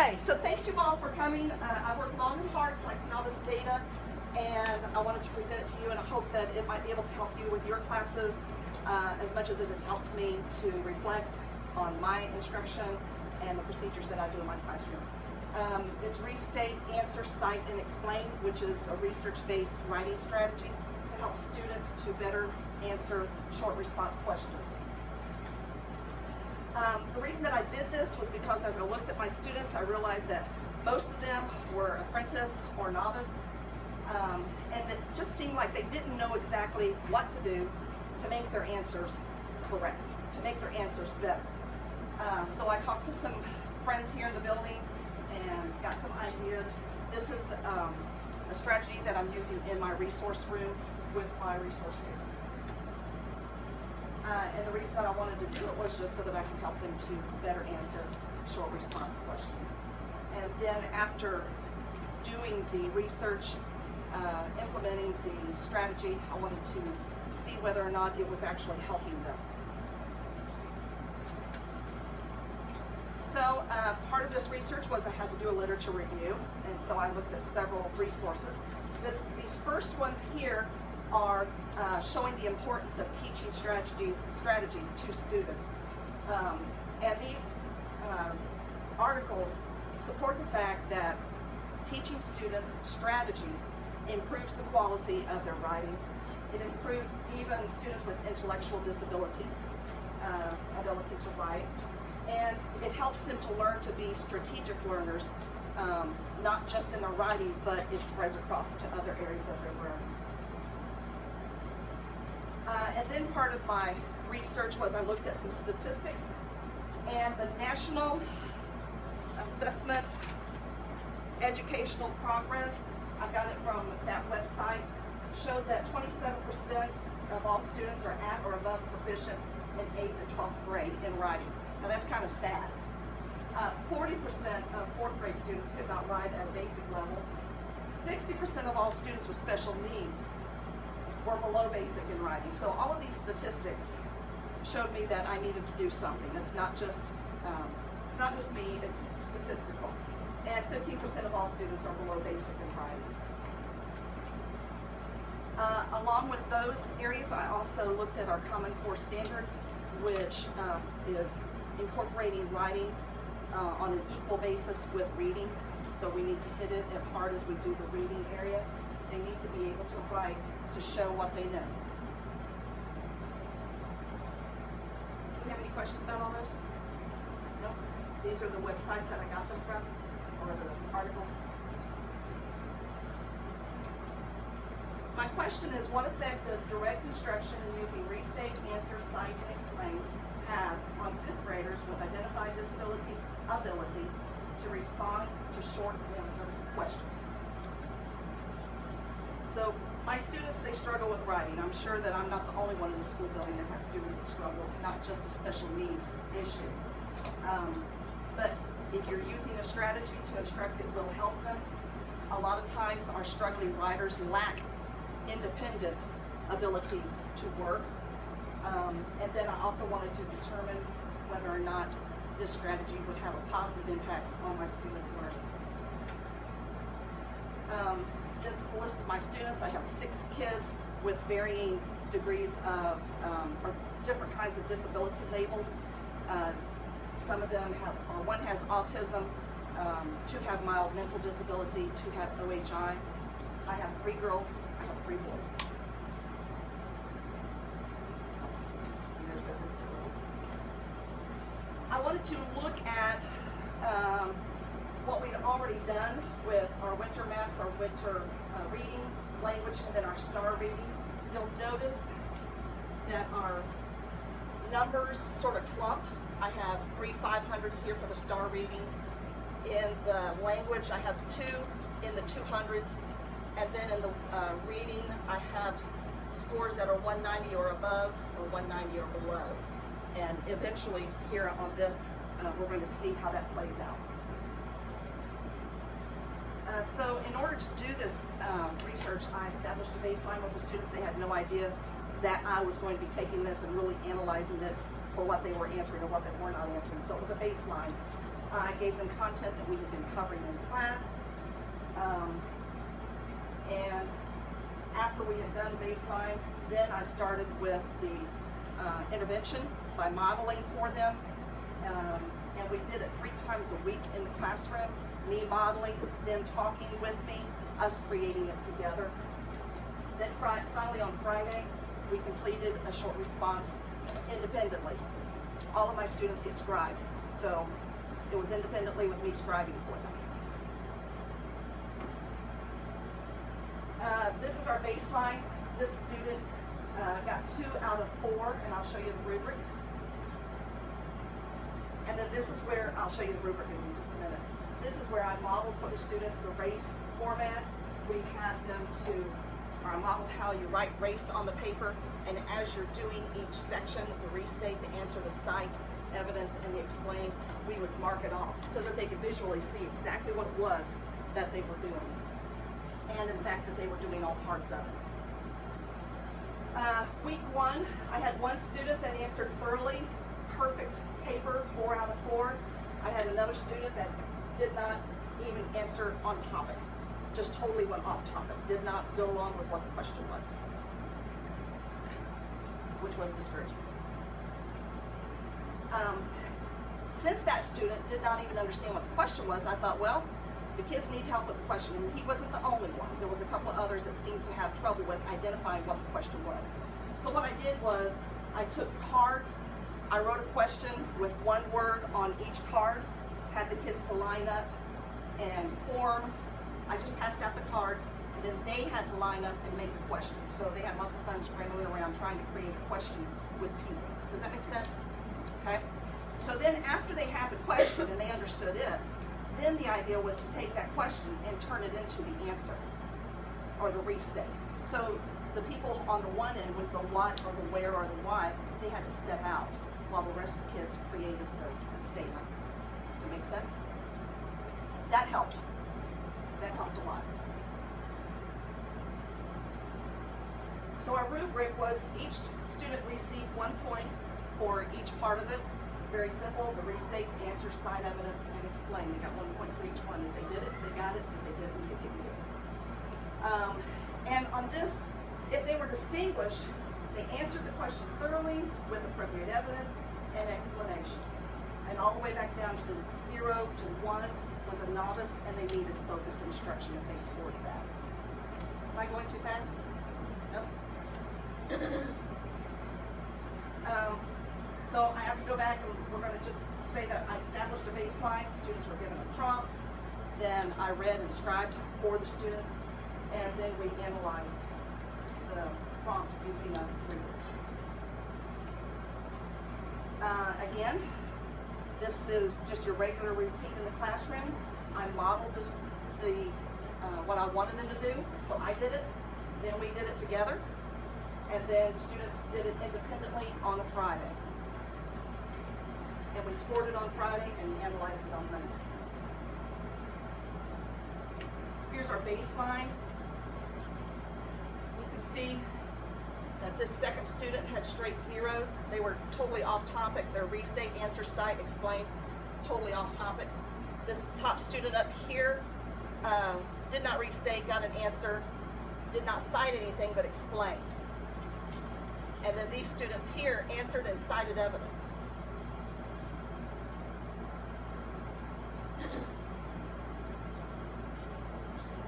Okay, so thanks you all for coming. I worked long and hard collecting all this data, and I wanted to present it to you, and I hope that it might be able to help you with your classes as much as it has helped me to reflect on my instruction and the procedures that I do in my classroom. It's Restate, Answer, Cite, and Explain, which is a research-based writing strategy to help students to better answer short response questions. The reason that I did this was because as I looked at my students, I realized that most of them were apprentice or novice, and it just seemed like they didn't know exactly what to do to make their answers correct, to make their answers better. So I talked to some friends here in the building and got some ideas. This is a strategy that I'm using in my resource room with my resource students. And the reason that I wanted to do it was just so that I can help them to better answer short response questions. And then after doing the research, implementing the strategy, I wanted to see whether or not it was actually helping them. So part of this research was I had to do a literature review, and so I looked at several resources. These first ones here are showing the importance of teaching strategies to students. And these articles support the fact that teaching students strategies improves the quality of their writing. It improves even students with intellectual disabilities, ability to write. And it helps them to learn to be strategic learners, not just in their writing, but it spreads across to other areas of their learning. And then part of my research was I looked at some statistics, and the National Assessment Educational Progress, I got it from that website, showed that 27% of all students are at or above proficient in 8th and 12th grade in writing. Now that's kind of sad. 40% of 4th grade students could not write at a basic level. 60% of all students with special needs were below basic in writing. So all of these statistics showed me that I needed to do something. It's not just me, it's statistical. And 15% of all students are below basic in writing. Along with those areas, I also looked at our Common Core standards, which is incorporating writing on an equal basis with reading. So we need to hit it as hard as we do the reading area. They need to be able to write to show what they know. Do you have any questions about all those? No? These are the websites that I got them from, or the articles. My question is, what effect does direct instruction in using Restate, Answer, Cite, and Explain have on 5th graders with identified disabilities' ability to respond to short answer questions? So my students, they struggle with writing. I'm sure that I'm not the only one in the school building that has students that struggle. It's not just a special needs issue. But if you're using a strategy to instruct, it will help them. A lot of times our struggling writers lack independent abilities to work. And then I also wanted to determine whether or not this strategy would have a positive impact on my students' learning. This is a list of my students. I have 6 kids with varying degrees of, or different kinds of disability labels. Some of them have, one has autism, 2 have mild mental disability, 2 have OHI. I have 3 girls, I have 3 boys. And there's their disabilities. I wanted to look at what we'd already done with our winter maps, our winter reading, language, and then our star reading. You'll notice that our numbers sort of clump. I have 3 500s here for the star reading. In the language, I have 2 in the 200s. And then in the reading, I have scores that are 190 or above or 190 or below. And eventually here on this, we're going to see how that plays out. So in order to do this research, I established a baseline with the students. They had no idea that I was going to be taking this and really analyzing it for what they were answering or what they were not answering. So it was a baseline I gave them content that we had been covering in class. And after we had done baseline, then I started with the intervention by modeling for them. And we did it 3 times a week in the classroom, me modeling, them talking with me, us creating it together. Then finally on Friday, we completed a short response independently. All of my students get scribes, so it was independently with me scribing for them. This is our baseline. This student got 2 out of 4, and I'll show you the rubric. And then this is where, I'll show you the rubric in just a minute. This is where I modeled for the students the race format. We had them to, or I modeled how you write race on the paper, and as you're doing each section, the restate, the answer, the cite, evidence, and the explain, we would mark it off so that they could visually see exactly what it was that they were doing. And in fact, that they were doing all parts of it. Week 1, I had one student that answered thoroughly, perfect paper, 4 out of 4. I had another student that did not even answer on topic, just totally went off topic, did not go along with what the question was, which was discouraging. Since that student did not even understand what the question was, I thought, well, the kids need help with the question, and he wasn't the only one. There was a couple of others that seemed to have trouble with identifying what the question was. So what I did was, I took cards, I wrote a question with 1 word on each card, had the kids to line up and form. I just passed out the cards, and then they had to line up and make a question. So they had lots of fun scrambling around trying to create a question with people. Does that make sense? Okay. So then after they had the question and they understood it, then the idea was to take that question and turn it into the answer, or the restate. So the people on the one end with the what or the where or the why, they had to step out while the rest of the kids created the statement. Does that make sense? That helped. That helped a lot. So our rubric was each student received 1 point for each part of it. Very simple, the restate, answer, cite evidence, and explain. They got 1 point for each one. If they did it, they got it. If they didn't, they didn't get it. And on this, if they were distinguished, they answered the question thoroughly with appropriate evidence and explanation. And all the way back down to the 0 to 1 was a novice, and they needed focus instruction if they scored that. Am I going too fast? Nope. So I have to go back, and we're going to just say that I established a baseline. Students were given a prompt. Then I read and scribed for the students, and then we analyzed the prompt using a rubric. Again, this is just your regular routine in the classroom. I modeled what I wanted them to do, so I did it. Then we did it together, and then students did it independently on a Friday. And we scored it on Friday and analyzed it on Monday. Here's our baseline. You can see that this second student had straight zeros. They were totally off topic. Their restate, answer, cite, explain, totally off topic. This top student up here did not restate, got an answer, did not cite anything but explained. And then these students here answered and cited evidence.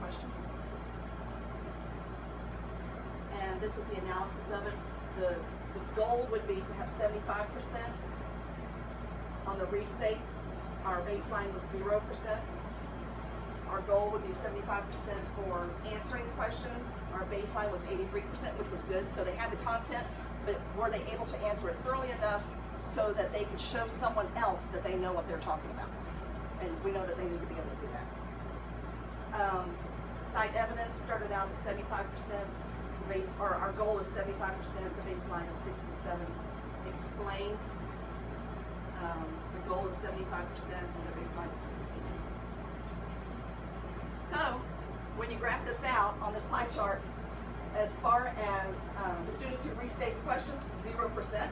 Questions? And this is the analysis of it. The goal would be to have 75% on the restate. Our baseline was 0%. Our goal would be 75% for answering the question. Our baseline was 83%, which was good. So they had the content, but were they able to answer it thoroughly enough so that they could show someone else that they know what they're talking about? And we know that they need to be able to do that. Cite evidence started out at 75%. Our goal is 75%. The baseline is 67. Explain. The goal is 75%, and the baseline is 16. So, when you graph this out on this pie chart, as far as students who restate the question, 0%.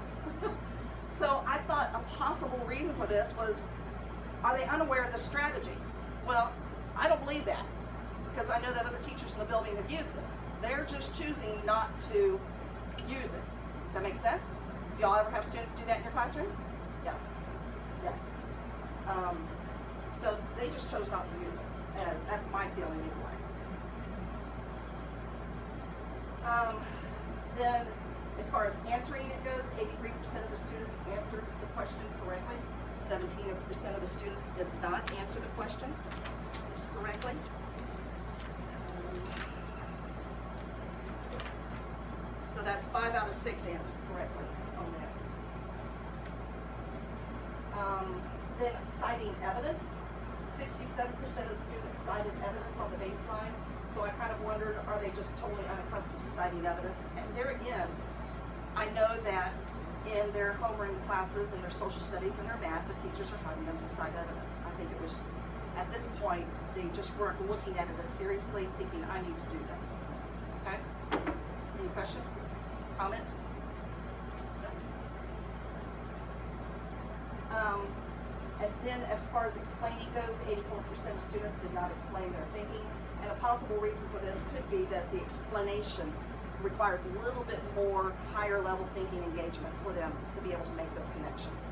So I thought a possible reason for this was Are they unaware of the strategy? Well, I don't believe that, because I know that other teachers in the building have used it. They're just choosing not to use it. Does that make sense? Do y'all ever have students do that in your classroom? Yes. Yes. So they just chose not to use it. And that's my feeling anyway. Then, as far as answering it goes, 83% of the students answered the question correctly. 17% of the students did not answer the question correctly. So that's 5 out of 6 answered correctly on that. Then citing evidence. 67% of the students cited evidence on the baseline. So I kind of wondered, are they just totally unaccustomed to citing evidence? And there again, I know that in their homeroom classes and their social studies and their math, the teachers are having them to cite evidence. I think it was, at this point, they just weren't looking at it as seriously, thinking, I need to do this. Okay? Any questions? Comments? And then as far as explaining goes, 84% of students did not explain their thinking. And a possible reason for this could be that the explanation requires a little bit more higher level thinking engagement for them to be able to make those connections.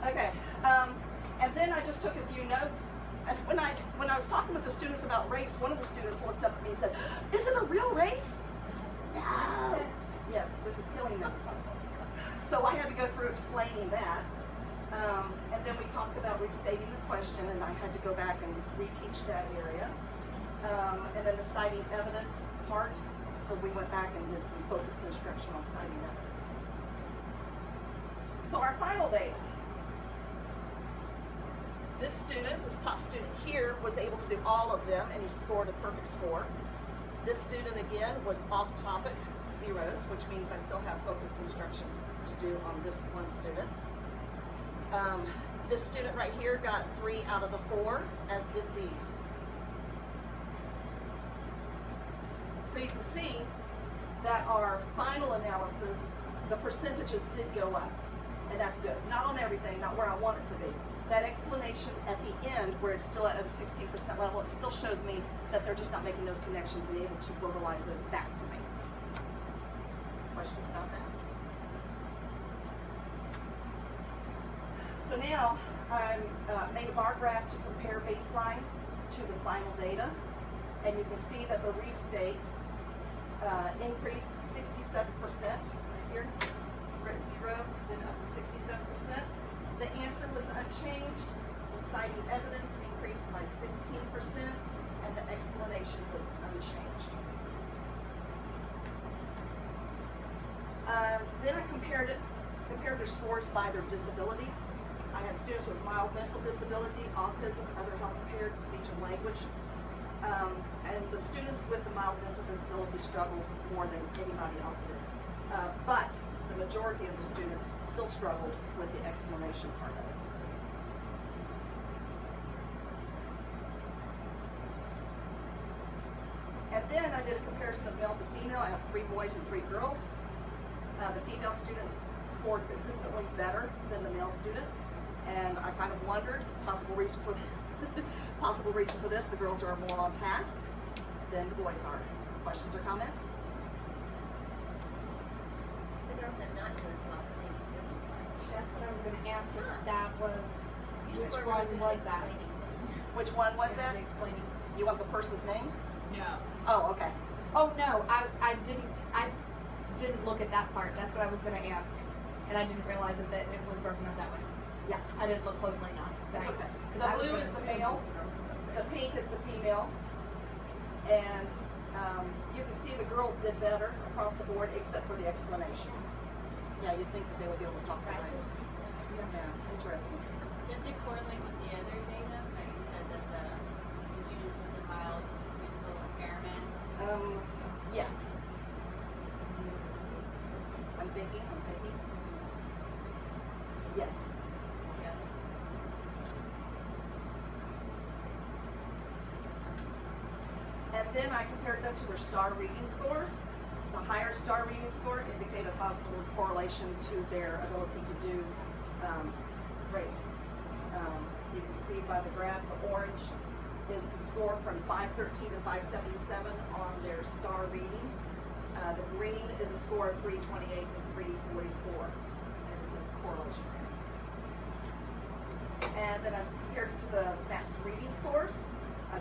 Okay, and then I just took a few notes. And when I was talking with the students about race, one of the students looked up at me and said, "Is it a real race?" No. Yes, this is killing me. So I had to go through explaining that. And then we talked about restating the question, and I had to go back and reteach that area. And then the citing evidence part. So we went back and did some focused instruction on citing evidence. So our final data. This student, this top student here, was able to do all of them, and he scored a perfect score. This student, again, was off topic, zeros, which means I still have focused instruction to do on this one student. This student right here got 3 out of the 4, as did these. So you can see that our final analysis, the percentages did go up, and that's good. Not on everything, not where I want it to be. That explanation at the end, where it's still at a 16% level, it still shows me that they're just not making those connections and able to verbalize those back to me. Questions about that? So now I made a bar graph to compare baseline to the final data, and you can see that the restate increased 67% right here. We're at 0, then up to 67%. The answer was unchanged. The citing evidence increased by 16%, and the explanation was unchanged. Then I compared their scores by their disabilities. I had students with mild mental disability, autism, other health impaired, speech and language. And the students with the mild mental disability struggled more than anybody else did. But the majority of the students still struggled with the explanation part of it. And then I did a comparison of male to female. I have 3 boys and 3 girls. The female students scored consistently better than the male students. And I kind of wondered, possible reason for this, the girls are more on task than the boys are. Questions or comments? Not doing as well. That's what I was going to ask. If that was, which Which one was that? Which one was that? Explaining. You want the person's name? No. Oh, okay. Oh no, I didn't look at that part. That's what I was going to ask, and I didn't realize that it was broken up that way. Yeah. I didn't look closely enough. That's okay. 'Cause The I was blue gonna is the say- male, the pink is the female, and you can see the girls did better across the board except for the explanation. Yeah, you'd think that they would be able to talk about it. Yeah, interesting. Does it correlate with the other data that you said that the students with the mild mental impairment? Yes. I'm thinking. Yes. Yes. And then I compared them to their STAR reading scores. The higher star reading score indicate a positive correlation to their ability to do race. You can see by the graph, the orange is the score from 513 to 577 on their star reading. The green is a score of 328 to 344, and it's a correlation. And then as compared to the MAPS reading scores,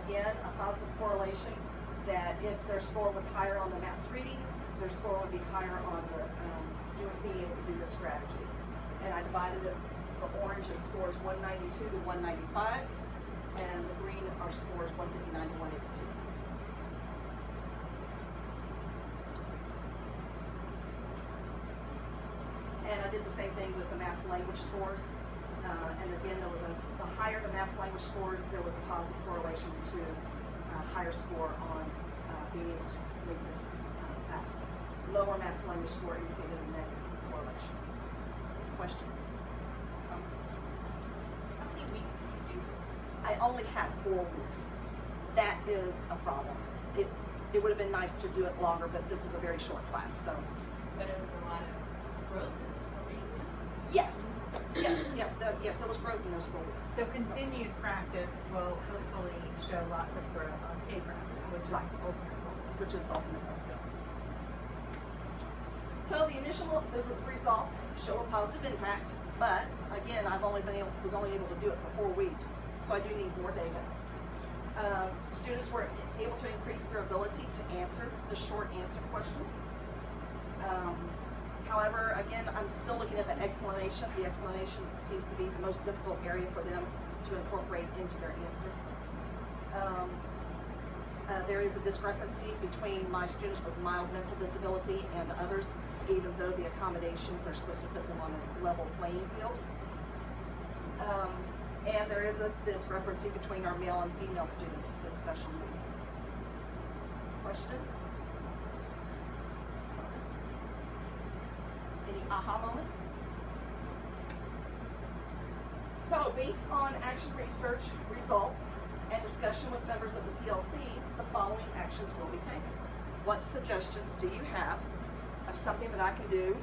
again, a positive correlation that if their score was higher on the MAPS reading, their score would be higher on the being able to do the strategy. And I divided it, the orange is scores 192 to 195, and the green are scores 159 to 182. And I did the same thing with the MAPS language scores. And again, the higher the MAPS language score, there was a positive correlation to higher score on being able to make this task. Lower MAPS language score indicated a negative correlation. Questions? Comments? How many weeks did you do this? I only had 4 weeks. That is a problem. It would have been nice to do it longer, but this is a very short class, so. But it was a lot of growth in those 4 weeks. Yes, there was growth in those 4 weeks. So continued practice will hopefully show lots of growth on paper, which is Right. ultimate goal. Which is ultimate goal. So the initial results show a positive impact, but again, was only able to do it for 4 weeks, so I do need more data. Students were able to increase their ability to answer the short answer questions. However, again, I'm still looking at the explanation. The explanation seems to be the most difficult area for them to incorporate into their answers. There is a discrepancy between my students with mild mental disability and others, even though the accommodations are supposed to put them on a level playing field. And there is a discrepancy between our male and female students with special needs. Questions? Comments? Any aha moments? So, based on action research results and discussion with members of the PLC, the following actions will be taken. What suggestions do you have of something that I can do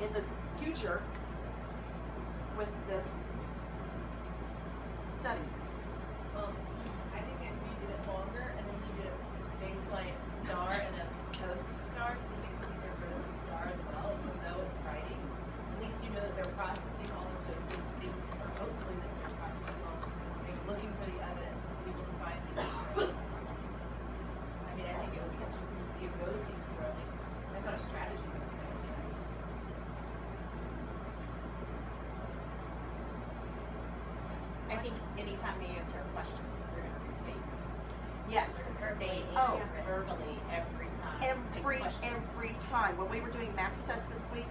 in the future with this study? Well, I think if you did it longer and then you did a baseline star and a post star, so you can see their growth of star as well, even though it's writing, at least you know that they're processing all of those same things, or hopefully that they're processing all of those same things, looking for the evidence to be able to find the answer. I mean, I think it would be interesting to see if those things are growing. That's not a strategy, that's an idea. I think anytime they answer a question, we're going to restate. Yes. Stay Oh. verbally every time. Every time. When we were doing MAPS test this week,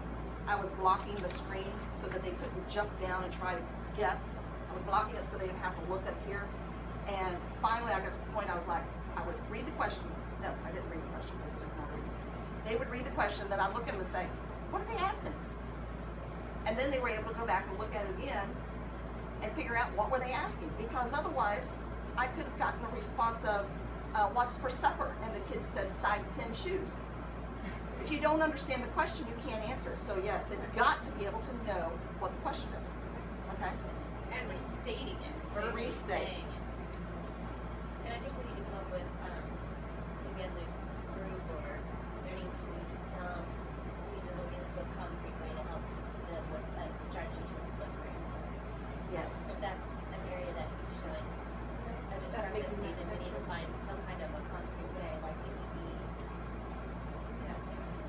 I was blocking the screen so that they couldn't jump down and try to guess. I was blocking it so they didn't have to look up here. And finally, I got to the point I was like, I would read the question. No, I didn't read the question because it was not reading. They would read the question, then I'd look at them and say, what are they asking? And then they were able to go back and look at it again and figure out what were they asking, because otherwise I could have gotten a response of what's for supper, and the kids said size 10 shoes. If you don't understand the question, you can't answer. So yes, they've got to be able to know what the question is. Okay? And restating it. Or saying restate. it. And I think we need to come up with, maybe as a group, or there needs to be some, we need to look into a concrete way to help them with a strategy to a slippery. Yes. If that's an area that you should, a discrepancy, then we need to find some kind of a concrete way, like it would be,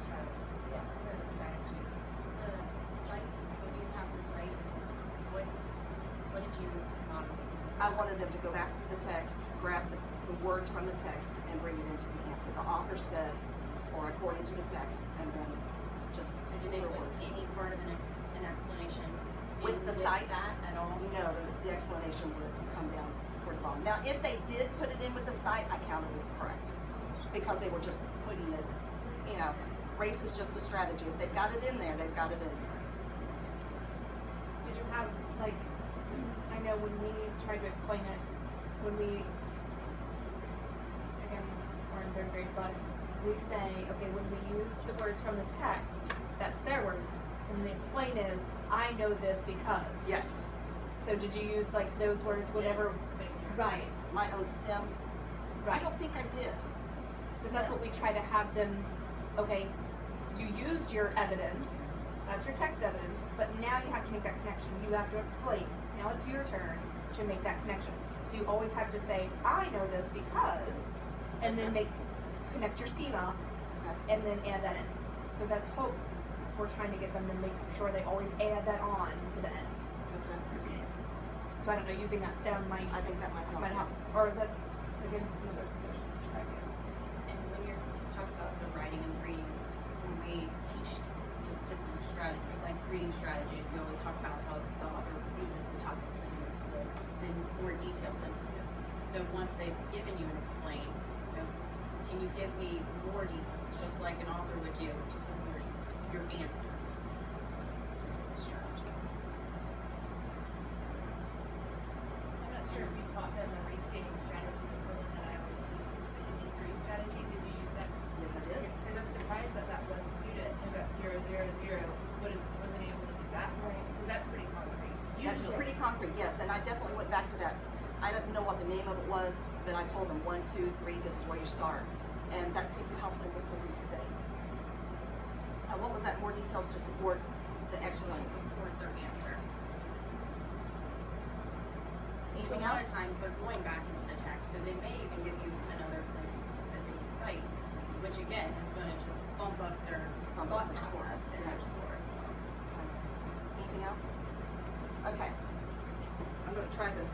strategy. Yeah, some kind of a strategy. Site, when you have the site, what did you model? I wanted them to go back to the text, grab the words from the text, and bring it into the answer. The author said, or according to the text, and then just So did they the put words. any part of an explanation With the site? that at all? No, the explanation would come down toward the bottom. Now, if they did put it in with the site, I counted as correct, because they were just putting it, race is just a strategy. If they've got it in there, they've got it in there. Did you have, like, I know when we tried to explain it, when we, again, we're in third grade, but we say, okay, when we use the words from the text, that's their words. And the explain is, I know this because. Yes, So did you use like those words whenever? Right. my own STEM. I Right. don't think I did. Because that's what we try to have them, okay, you used your evidence, that's your text evidence, but now you have to make that connection. You have to explain. Now it's your turn to make that connection. So you always have to say, I know this because, and then connect your schema, Okay. and then add that in. So that's hope. We're trying to get them to make sure they always add that on to the end. Okay. So I don't know, using that sound might I think that might help. help. Or that's, again, just another suggestion to try to get. And when you're talking about the writing and reading, when we teach just different strategy, like reading strategies, we always talk about how the author uses the topic sentence, the more detailed sentences. So once they've given you an explain, so can you give me more details, just like an author would do to support your answer, just as a strategy? I'm not sure if you taught them a restating strategy, but the one that I always use is the easy free strategy. Did you use that? Yes, I did. Because I'm surprised that that one student who got 0, 0 to 0 wasn't able to do that. Right. Because that's pretty concrete. That's Usually. pretty concrete, yes, and I definitely went back to that. I didn't know what the name of it was, but I told them 1, 2, 3, this is where you start. And that seemed to help them with the restate. What was that, more details to support the Just to exercise? support their answer. Anything A lot else? of times they're going back into the text, so they may even give you another place that they can cite, which again is going to just bump up their Bump thought up their score. process and their scores. Anything else? Okay. I'm gonna try to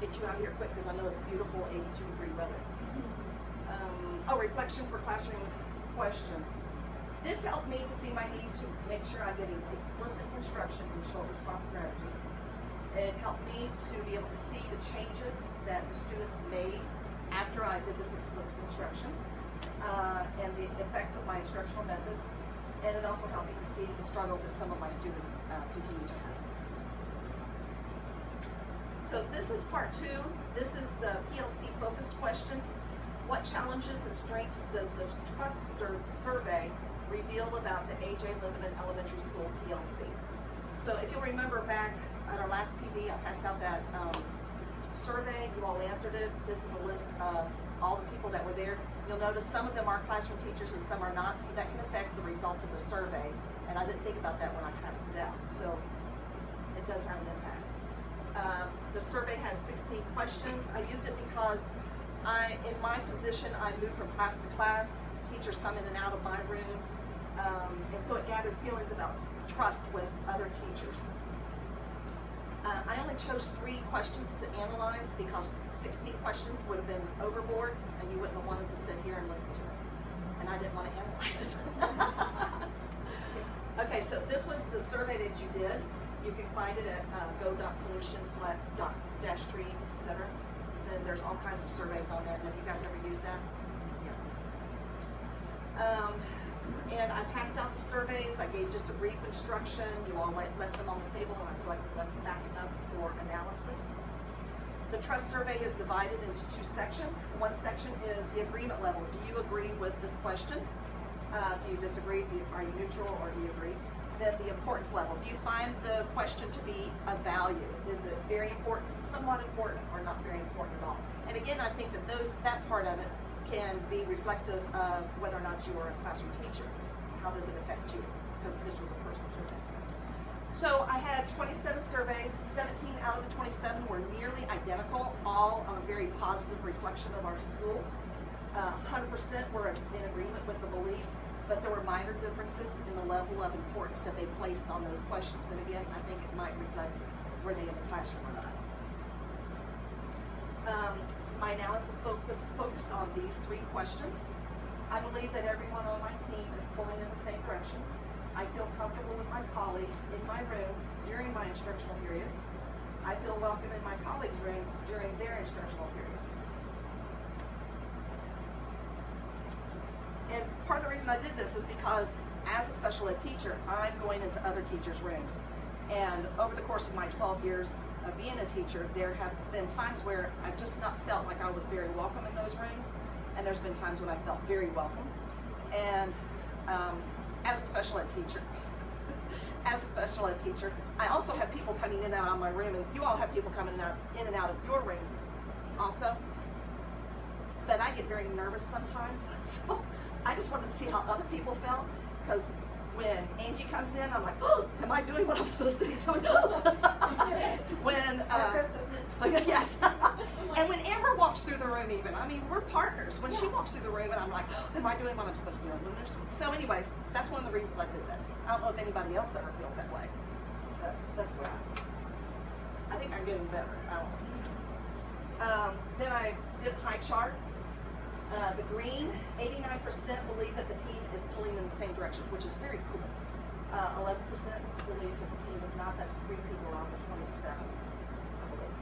get you out of here quick because I know it's beautiful 82-degree weather. Reflection for classroom question. This helped me to see my need to make sure I'm getting explicit instruction in short response strategies. It helped me to be able to see the changes that the students made after I did this explicit instruction, and the effect of my instructional methods. And it also helped me to see the struggles that some of my students continue to have. So this is part 2. This is the PLC focused question. What challenges and strengths does the trust survey reveal about the A.J. Lebanon Elementary School PLC? So if you'll remember back at our last PD, I passed out that survey. You all answered it. This is a list of all the people that were there. You'll notice some of them are classroom teachers and some are not, so that can affect the results of the survey. And I didn't think about that when I passed it out. So it does have an impact. The survey had 16 questions. I used it because in my position, I moved from class to class. Teachers come in and out of my room. And so it gathered feelings about trust with other teachers. I only chose 3 questions to analyze because 16 questions would have been overboard and you wouldn't have wanted to sit here and listen to it. And I didn't want to analyze it. Okay, so this was the survey that you did. You can find it at go.solutions/tree, etc. Then there's all kinds of surveys on there. And have you guys ever used that? Yeah. And I passed out the surveys. I gave just a brief instruction. You all left them on the table, and I collected them back up for analysis. The trust survey is divided into 2 sections. One section is the agreement level. Do you agree with this question? Do you disagree? Are you neutral, or do you agree? Then the importance level. Do you find the question to be of value? Is it very important, somewhat important, or not very important at all? And again, I think that that part of it can be reflective of whether or not you are a classroom teacher. How does it affect you? Because this was a personal survey. So I had 27 surveys. 17 out of the 27 were nearly identical, all on a very positive reflection of our school. 100% were in agreement with the beliefs, but there were minor differences in the level of importance that they placed on those questions. And again, I think it might reflect were they in the classroom or not. My analysis focused on these 3 questions. I believe that everyone on my team is pulling in the same direction. I feel comfortable with my colleagues in my room during my instructional periods. I feel welcome in my colleagues' rooms during their instructional periods. And part of the reason I did this is because as a special ed teacher, I'm going into other teachers' rooms. And over the course of my 12 years of being a teacher, there have been times where I've just not felt like I was very welcome in those rooms. And there's been times when I felt very welcome. And as a special ed teacher, I also have people coming in and out of my room, and you all have people coming in and out of your rooms also. But I get very nervous sometimes, so I just wanted to see how other people felt, because when Angie comes in, I'm like, oh, am I doing what I'm supposed to be doing? When, yes. And when Amber walks through the room even, I mean, we're partners. When she walks through the room and I'm like, oh, am I doing what I'm supposed to be doing? So anyways, that's one of the reasons I did this. I don't know if anybody else ever feels that way, but that's what I think I'm getting better. I don't know. Then I did a pie chart. The green, 89% believe that the team is pulling in the same direction, which is very cool. 11% believes that the team is not. That's 3 people out of the 27, I believe.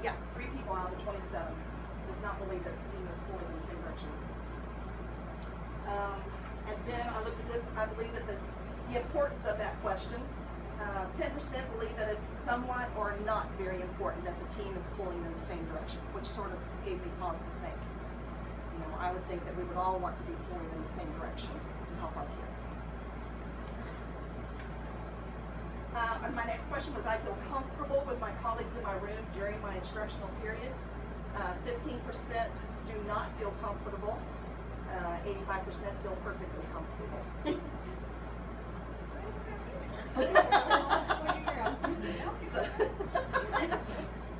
Yeah, 3 people out of the 27 does not believe that the team is pulling in the same direction. And then I looked at this. I believe that the importance of that question. 10% believe that it's somewhat or not very important that the team is pulling in the same direction, which sort of gave me pause to think. You know, I would think that we would all want to be pulling in the same direction to help our kids. And my next question was, I feel comfortable with my colleagues in my room during my instructional period. 15% do not feel comfortable. 85% feel perfectly comfortable. So,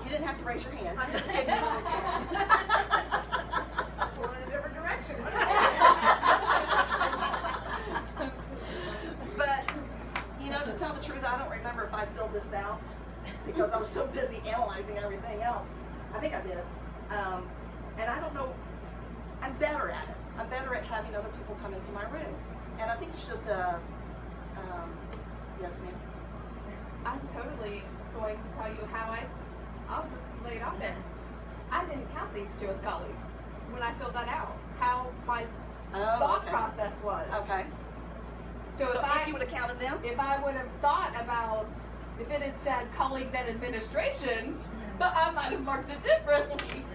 you didn't have to raise your hand. I'm just kidding. Going in a different direction. But, you know, to tell the truth, I don't remember if I filled this out because I was so busy analyzing everything else. I think I did. And I don't know, I'm better at it. I'm better at having other people come into my room. And I think it's just a, yes, ma'am? I'm totally going to tell you how I'll just lay it out there. I didn't count these 2 as colleagues when I filled that out. How my thought process was. Okay. So if you would have counted them? If I would have thought about, if it had said colleagues and administration, but I might have marked it differently.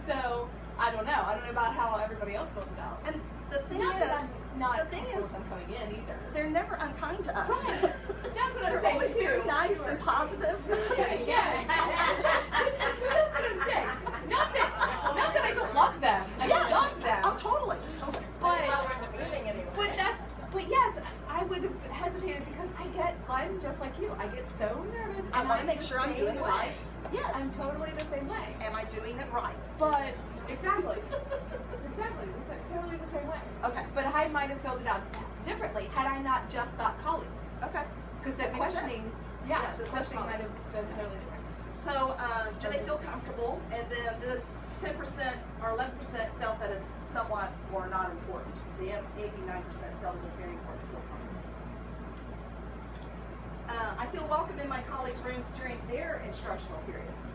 So I don't know. I don't know about how everybody else filled it out. And the thing Not that is, I'm not the thing comfortable is, with them coming in either. they're never unkind to us. Right. That's what I'm They're saying always too. very nice and positive. Yeah. That's what I'm saying. Not that I don't love them. I Yes. love them. Oh, totally. But yes, I would have hesitated because I'm just like you. I get so nervous. I and want to I'm make the sure I'm same doing it way. right. Yes. I'm totally the same way. Am I doing it right? But exactly, totally the same way. Okay. But I might have filled it out differently had I not just thought colleagues. Okay. Because the That makes questioning, sense. yeah, Yes, the it says questioning might colleagues. have been totally different. So, do they feel comfortable? And then this 10% or 11% felt that it's somewhat or not important. The 89% felt it was very important to feel comfortable. I feel welcome in my colleagues' rooms during their instructional periods.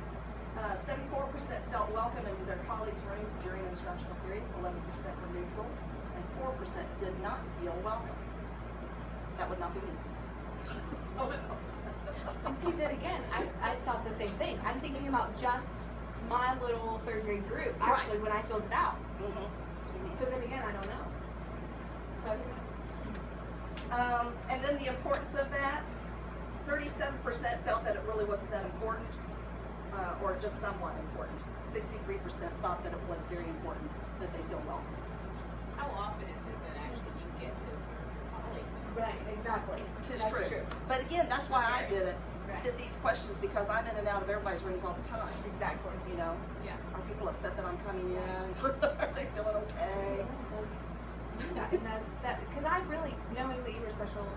74% felt welcome in their colleagues' rooms during instructional periods. 11% were neutral, and 4% did not feel welcome. That would not be me. And see that again, I thought the same thing. I'm thinking about just my little 3rd grade group, actually, when I filled it out. So then again, I don't know. So I don't know. And then the importance of that, 37% felt that it really wasn't that important, or just somewhat important. 63% thought that it was very important that they feel welcome. How often is it that actually you get to observe your colleague? Right, exactly. Which is That's true. But again, that's why I did it. Right. Did these questions because I'm in and out of everybody's rooms all the time. Exactly. You know, Yeah. are people upset that I'm coming in? Are they feeling okay? Yeah, and that because I really, knowing that you were a special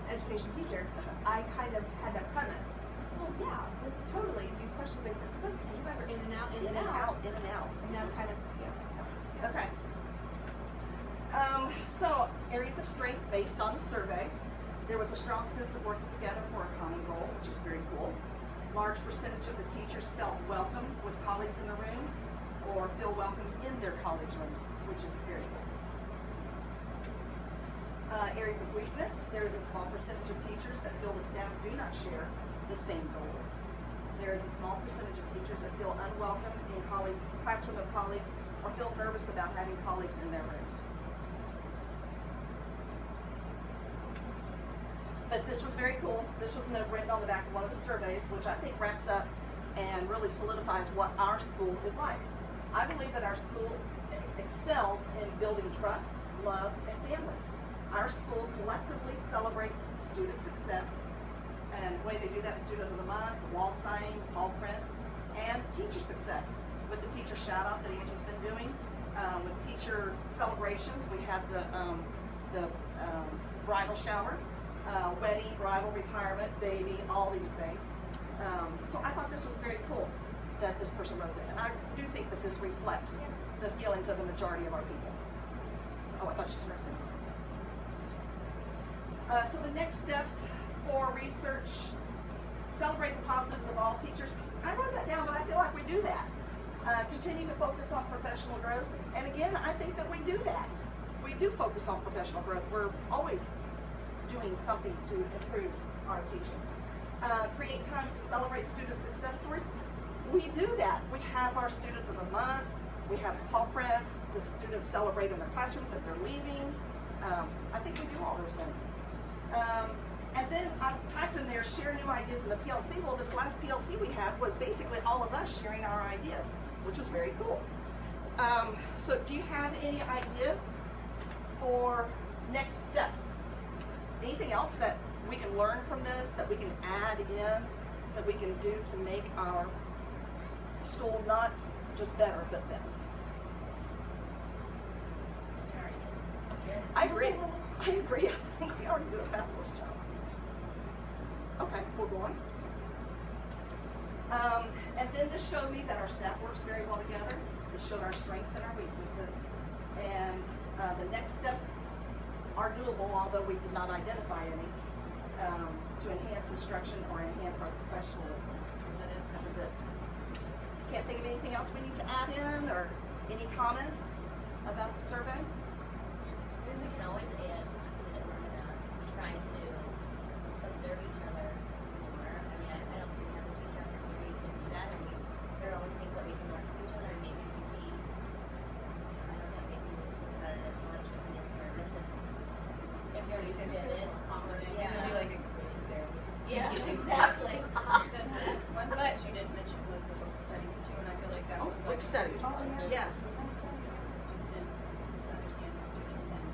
education teacher, I kind of had that premise. Well, yeah, it's totally, these questions make sense because you guys are in and out, In and out, in and out. And that's kind of, yeah. Okay. So, areas of strength based on the survey. There was a strong sense of working together for a common goal, which is very cool. Large percentage of the teachers felt welcome with colleagues in the rooms or feel welcome in their colleagues' rooms, which is very cool. Areas of weakness. There is a small percentage of teachers that feel the staff do not share the same goals. there is a small percentage of teachers that feel unwelcome in classroom of colleagues or feel nervous about having colleagues in their rooms. But this was very cool. This was written on the back of one of the surveys, which I think wraps up and really solidifies what our school is like. I believe that our school excels in building trust, love, and family. Our school collectively celebrates student success, and the way they do that, Student of the Month, wall signing, Paul Prince, and teacher success with the teacher shout out that Angie's been doing. With teacher celebrations, we have the bridal shower, wedding, bridal, retirement, baby, all these things. So I thought this was very cool that this person wrote this, and I do think that this reflects the feelings of the majority of our people. Oh, I thought she was resting. So the next steps for research: celebrate the positives of all teachers. I wrote that down, but I feel like we do that. Continue to focus on professional growth, and again, I think that we do that. We do focus on professional growth. We're always doing something to improve our teaching. Create times to celebrate student success stories. We do that. We have our Student of the Month. We have Paul Prince. The students celebrate in their classrooms as they're leaving. I think we do all those things. And then I typed in there, share new ideas in the PLC. Well, this last PLC we had was basically all of us sharing our ideas, which was very cool. So do you have any ideas for next steps? Anything else that we can learn from this, that we can add in, that we can do to make our school not just better, but best? I agree. I agree. I think we already do a fabulous job. Okay, we'll go on. And then this showed me that our staff works very well together. It showed our strengths and our weaknesses. And the next steps are doable, although we did not identify any, to enhance instruction or enhance our professionalism. That was it. Can't think of anything else we need to add in, or any comments about the survey? We can always add that we're trying to observe each other more. I mean, I don't think we have a huge opportunity to do that. I mean, there are always things that we can learn from each other, and maybe we'd be, I don't know, maybe about it as much if we get nervous if there was it. Yeah, maybe like exposure therapy. Yeah, exactly. One that you didn't mention was the book studies too, and I feel like that Oh, was book studies. Yes. just to understand the students and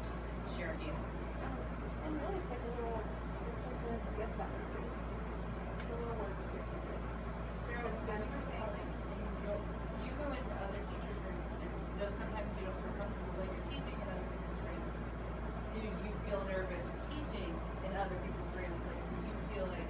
share ideas and discuss. And really, it's like a little, yes, that was it. A little work. Sure, but then you were saying, like, you go into other teachers' rooms, and though sometimes you don't feel comfortable when you're teaching in other people's rooms, do you feel nervous teaching in other people's rooms? Like, do you feel like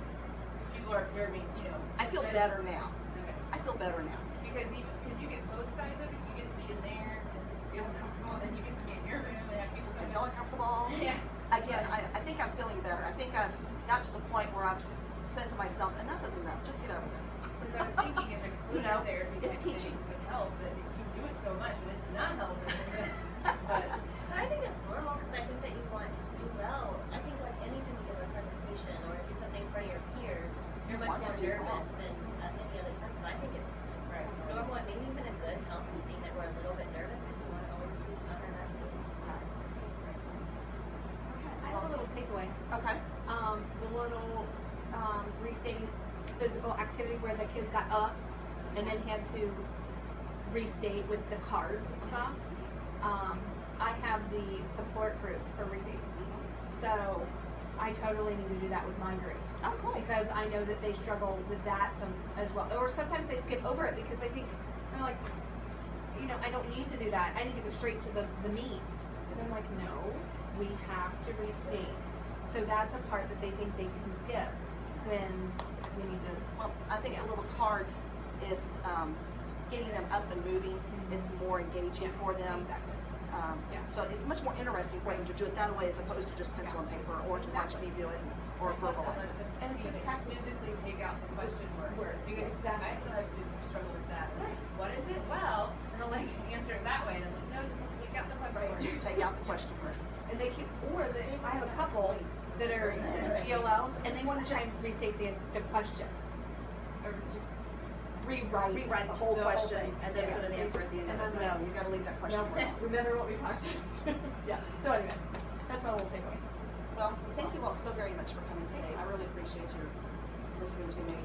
people are observing, you know? I feel judging- better now. Okay. I feel better now. Because you get both sides of it. You get to be in there and feel uncomfortable, and then you get to be in your room and have people I come feel uncomfortable. Yeah. Again, I think I'm feeling better. I think I've got to the point where I've said to myself, enough is enough. Just get over this. Because I was thinking if exposure You know, therapy it's type teaching. thing would help, but you do it so much and it's not helping. But I think it's normal because I think that you want to do well. I think like anytime you give a presentation or do something in front of your peers, you're much want to more do well. nervous than any other time. So I think it's right. normal and maybe even a good healthy thing that we're a little bit nervous because we want to always be on our best game. I have a little takeaway. Okay. The little restating physical activity where the kids got up and then had to restate with the cards and stuff. I have the support group for reading. So I totally need to do that with my group. Oh, cool. Because I know that they struggle with that some as well. Or sometimes they skip over it because they think, they're like, you know, I don't need to do that. I need to go straight to the meat. And I'm like, no, we have to restate. So that's a part that they think they can skip when we need to. Well, I think the little cards, it's getting them up and moving. It's more engaging for them. Exactly. Yeah. So it's much more interesting for them to do it that way as opposed to just pencil and paper, or to watch me do it, or plus it verbalize lets it. them And it's see like that practice. physically take out the question word. Words, Because exactly. I still have students who struggle with that. Like, what is it? Well, and they'll like answer it that way, and I'm like, no, just take out the question Right. word. Just take out the question word. And they can, I have a couple that are ELLs and they want to try and restate the question. Or just rewrite the whole question thing. and then Yeah. put an answer at the end of it. And No, I'm you gotta leave that question No, blank. remember what we practiced. Yeah. So anyway, that's my little takeaway. Well, thank you all so very much for coming today. I really appreciate your listening to me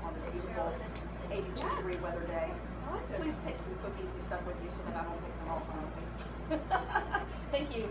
on this beautiful Cheryl was interested. 82-degree weather day. I like it. Please take some cookies and stuff with you so that I don't take them all home. Thank you.